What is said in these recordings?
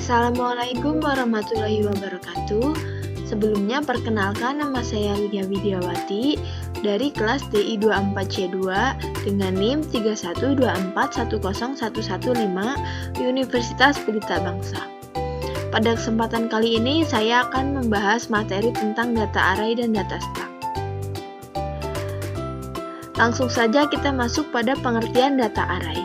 Assalamualaikum warahmatullahi wabarakatuh. Sebelumnya perkenalkan, nama saya Lia Widiawati dari kelas DI 24C2 dengan NIM 3124101115 Universitas Pelita Bangsa. Pada kesempatan kali ini saya akan membahas materi tentang data array dan data stack. Langsung saja kita masuk pada pengertian data array.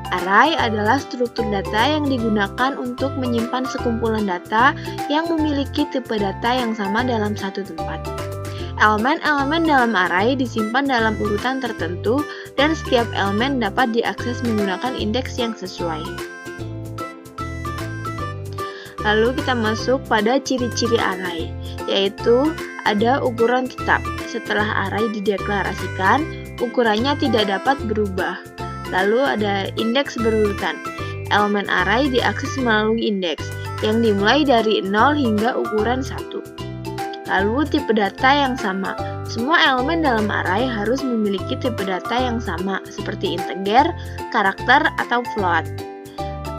Array adalah struktur data yang digunakan untuk menyimpan sekumpulan data yang memiliki tipe data yang sama dalam satu tempat. Elemen-elemen dalam array disimpan dalam urutan tertentu dan setiap elemen dapat diakses menggunakan indeks yang sesuai. Lalu kita masuk pada ciri-ciri array, yaitu ada ukuran tetap. Setelah array dideklarasikan, ukurannya tidak dapat berubah. Lalu ada indeks berurutan. Elemen array diakses melalui indeks yang dimulai dari 0 hingga ukuran 1. Lalu tipe data yang sama. Semua elemen dalam array harus memiliki tipe data yang sama seperti integer, karakter, atau float.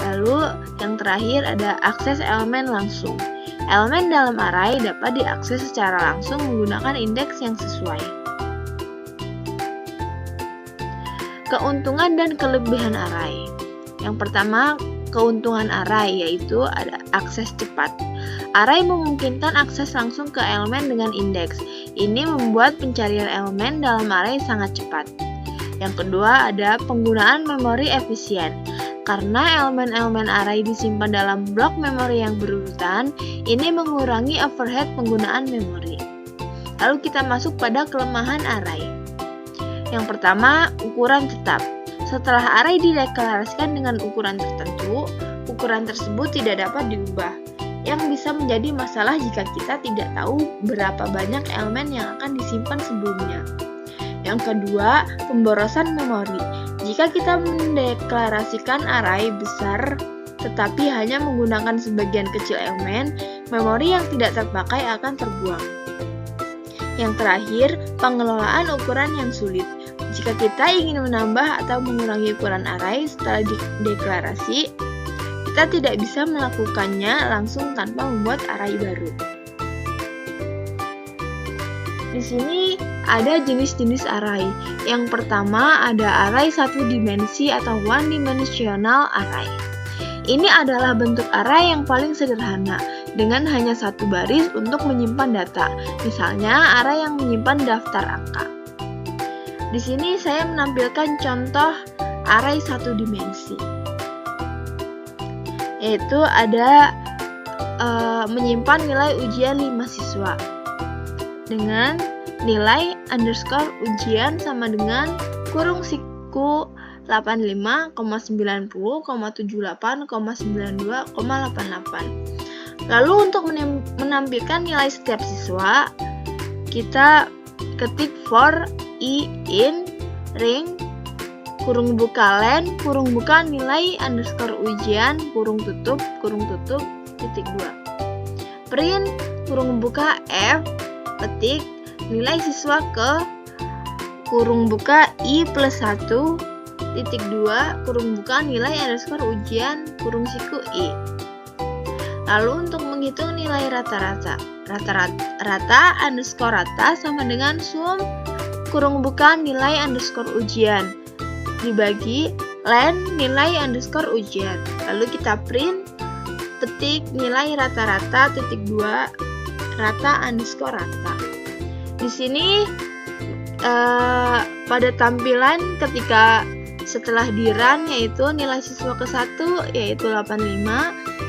Lalu yang terakhir ada akses elemen langsung. Elemen dalam array dapat diakses secara langsung menggunakan indeks yang sesuai. Keuntungan dan kelebihan array. Yang pertama, keuntungan array yaitu ada akses cepat. Array memungkinkan akses langsung ke elemen dengan indeks. Ini membuat pencarian elemen dalam array sangat cepat. Yang kedua, ada penggunaan memori efisien. Karena elemen-elemen array disimpan dalam blok memori yang berurutan, ini mengurangi overhead penggunaan memori. Lalu kita masuk pada kelemahan array. Yang pertama, ukuran tetap. Setelah array dideklarasikan dengan ukuran tertentu, ukuran tersebut tidak dapat diubah, yang bisa menjadi masalah jika kita tidak tahu berapa banyak elemen yang akan disimpan sebelumnya. Yang kedua, pemborosan memori. Jika kita mendeklarasikan array besar tetapi hanya menggunakan sebagian kecil elemen, memori yang tidak terpakai akan terbuang. Yang terakhir, pengelolaan ukuran yang sulit. Jika kita ingin menambah atau mengurangi ukuran array setelah deklarasi, kita tidak bisa melakukannya langsung tanpa membuat array baru. Di sini ada jenis-jenis array. Yang pertama ada array satu dimensi atau one dimensional array. Ini adalah bentuk array yang paling sederhana dengan hanya satu baris untuk menyimpan data. Misalnya array yang menyimpan daftar angka. Di sini saya menampilkan contoh array satu dimensi, yaitu ada menyimpan nilai ujian 5 siswa dengan nilai underscore ujian sama dengan kurung siku 85,90,78,92,88. Lalu untuk menampilkan nilai setiap siswa, kita ketik for i in ring kurung buka len kurung buka nilai underscore ujian kurung tutup titik 2 print kurung buka f petik nilai siswa ke kurung buka i plus 1 titik 2 kurung buka nilai underscore ujian kurung siku i. Lalu untuk menghitung nilai rata underscore rata sama dengan sum kurung buka nilai underscore ujian dibagi len nilai underscore ujian. Lalu kita print petik nilai rata-rata titik 2 rata underscore rata. Di sini pada tampilan ketika setelah di run yaitu nilai siswa ke-1 yaitu 85,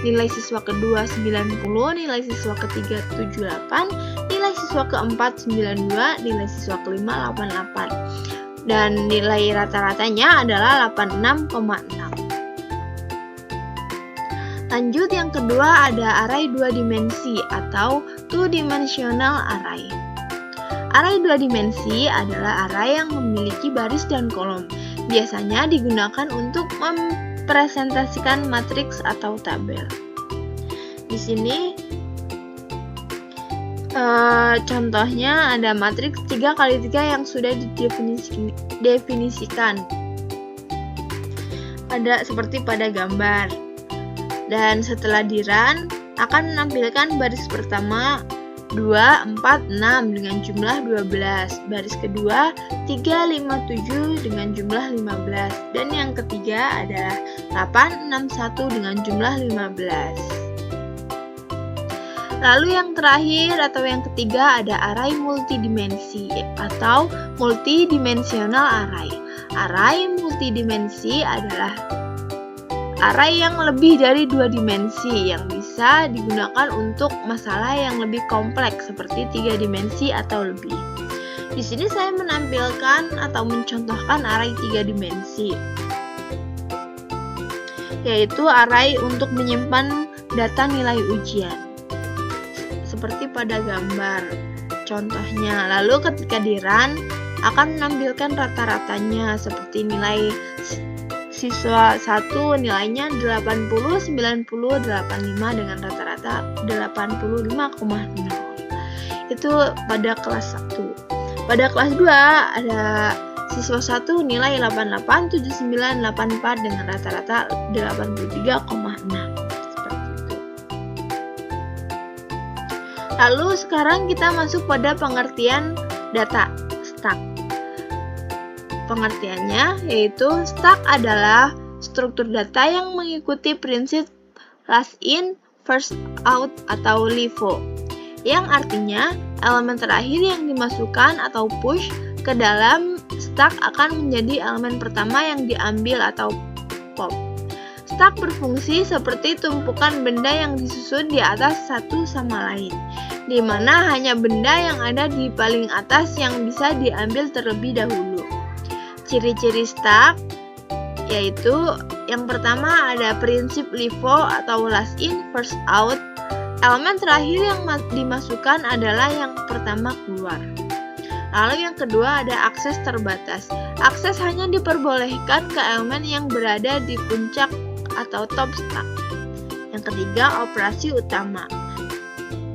nilai siswa kedua 90, nilai siswa ketiga 78, nilai siswa keempat 92, nilai siswa kelima 88. Dan nilai rata-ratanya adalah 86,6. Lanjut yang kedua ada array 2 dimensi atau two-dimensional array. Array 2 dimensi adalah array yang memiliki baris dan kolom. Biasanya digunakan untuk mempresentasikan matriks atau tabel. Di sini contohnya ada matriks 3x3 yang sudah didefinisikan seperti pada gambar. Dan setelah di-run, akan menampilkan baris pertama 2, 4, 6 dengan jumlah 12, baris kedua 3, 5, 7 dengan jumlah 15, dan yang ketiga adalah 8, 6, 1 dengan jumlah 15. Lalu yang terakhir atau yang ketiga ada array multidimensi atau multidimensional array. Array multidimensi adalah array yang lebih dari 2 dimensi yang bisa digunakan untuk masalah yang lebih kompleks seperti 3 dimensi atau lebih. Di sini saya menampilkan atau mencontohkan array 3 dimensi, yaitu array untuk menyimpan data nilai ujian, seperti pada gambar contohnya. Lalu ketika di-run akan menampilkan rata-ratanya seperti nilai siswa 1 nilainya 80, 90, 85 dengan rata-rata 85,0. Itu pada kelas 1. Pada kelas 2 ada siswa 1 nilai 88, 79, 84 dengan rata-rata 83,6. Seperti itu. Lalu sekarang kita masuk pada pengertian data stack. Pengertiannya yaitu stack adalah struktur data yang mengikuti prinsip last in, first out atau LIFO, yang artinya elemen terakhir yang dimasukkan atau push ke dalam stack akan menjadi elemen pertama yang diambil atau pop. Stack berfungsi seperti tumpukan benda yang disusun di atas satu sama lain, di mana hanya benda yang ada di paling atas yang bisa diambil terlebih dahulu. Ciri-ciri stack yaitu yang pertama ada prinsip LIFO atau last in first out. Elemen terakhir yang dimasukkan adalah yang pertama keluar. Lalu yang kedua ada akses terbatas. Akses hanya diperbolehkan ke elemen yang berada di puncak atau top stack. Yang ketiga operasi utama,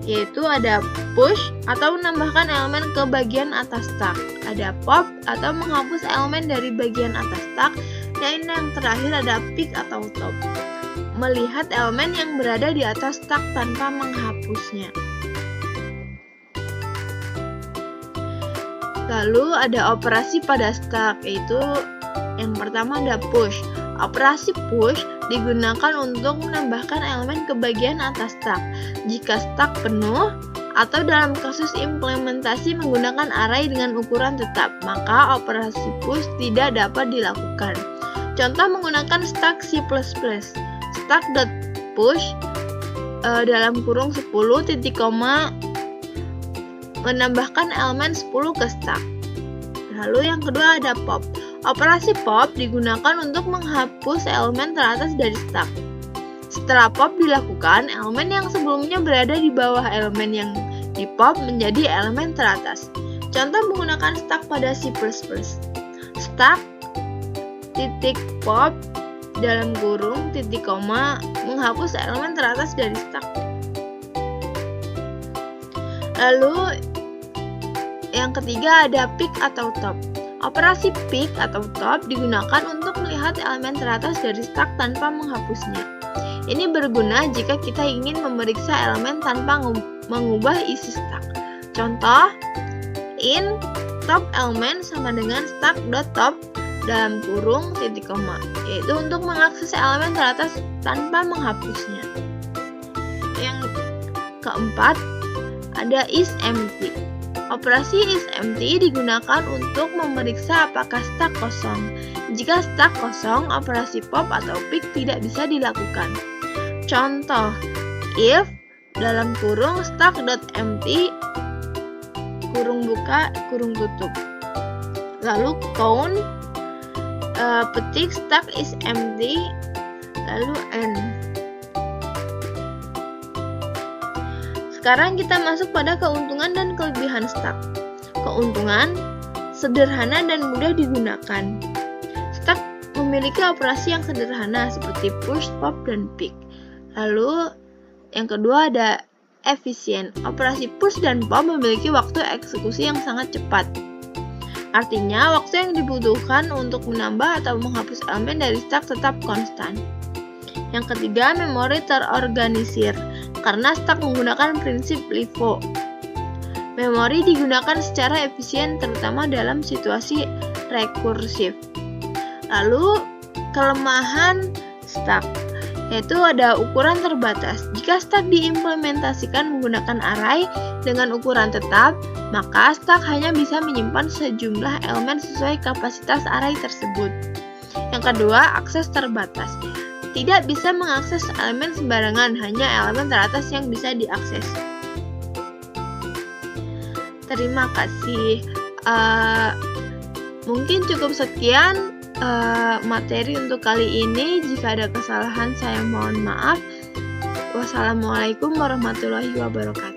yaitu ada push atau menambahkan elemen ke bagian atas stack, ada pop atau menghapus elemen dari bagian atas stack, dan yang terakhir ada pick atau top, melihat elemen yang berada di atas stack tanpa menghapusnya. Lalu ada operasi pada stack, yaitu yang pertama ada push. Operasi push digunakan untuk menambahkan elemen ke bagian atas stack. Jika stack penuh, atau dalam kasus implementasi menggunakan array dengan ukuran tetap, maka operasi push tidak dapat dilakukan. Contoh menggunakan stack C++. Stack.push dalam kurung 10 titik koma menambahkan elemen 10 ke stack. Lalu yang kedua ada pop. Operasi pop digunakan untuk menghapus elemen teratas dari stack. Setelah pop dilakukan, elemen yang sebelumnya berada di bawah elemen yang di pop menjadi elemen teratas. Contoh menggunakan stack pada C++. Stack titik pop dalam kurung titik koma menghapus elemen teratas dari stack. Lalu yang ketiga ada pick atau top. Operasi pick atau top digunakan untuk melihat elemen teratas dari stack tanpa menghapusnya. Ini berguna jika kita ingin memeriksa elemen tanpa mengubah isi stack. Contoh, in top element sama dengan stack.top dalam kurung titik koma, yaitu untuk mengakses elemen teratas tanpa menghapusnya. Yang keempat, ada isEmpty. Operasi isEmpty digunakan untuk memeriksa apakah stack kosong. Jika stack kosong, operasi pop atau pick tidak bisa dilakukan. Contoh, if dalam kurung stack.empty kurung buka kurung tutup. Lalu count petik stack is empty, lalu end. Sekarang kita masuk pada keuntungan dan kelebihan stack. Keuntungan, sederhana dan mudah digunakan. Stack memiliki operasi yang sederhana seperti push, pop, dan pick. Lalu yang kedua ada efisien. Operasi push dan pop memiliki waktu eksekusi yang sangat cepat. Artinya, waktu yang dibutuhkan untuk menambah atau menghapus elemen dari stack tetap konstan. Yang ketiga, memori terorganisir karena stuck menggunakan prinsip LIFO. Memori digunakan secara efisien terutama dalam situasi rekursif. Lalu, kelemahan stuck yaitu ada ukuran terbatas. Jika stuck diimplementasikan menggunakan array dengan ukuran tetap, maka stuck hanya bisa menyimpan sejumlah elemen sesuai kapasitas array tersebut. Yang kedua, akses terbatas. Tidak bisa mengakses elemen sembarangan, hanya elemen teratas yang bisa diakses. Terima kasih. Mungkin cukup sekian materi untuk kali ini. Jika ada kesalahan saya mohon maaf. Wassalamualaikum warahmatullahi wabarakatuh.